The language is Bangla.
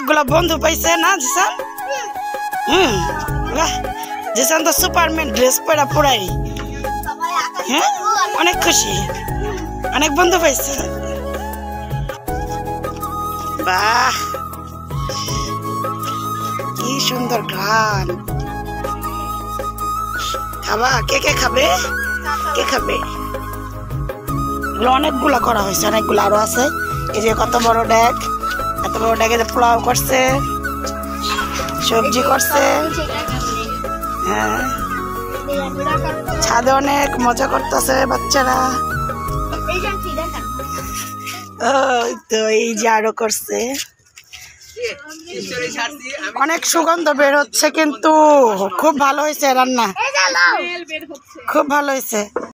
অনেকগুলো বন্ধু পাইছে না জিসান? বাহ, জিসান তো সুপারম্যান ড্রেস পরা পুরাই। হ্যাঁ, অনেক খুশি, অনেক বন্ধু পাইছে। বাহ, কি সুন্দর গান। খাবা? কে কে খাবে? কে খাবে? অনেকগুলা করা হয়েছে, অনেকগুলো আরো আছে। এই যে কত বড় ডেক, এত বড় ডেকে পোলাও করছে, সবজি করছে। হ্যাঁ, ছাদে অনেক মজা করতেছে বাচ্চারা। ওই তো এই যে আরো করছে। অনেক সুগন্ধ বের হচ্ছে, কিন্তু খুব ভালো হয়েছে রান্না, খুব ভালো হয়েছে।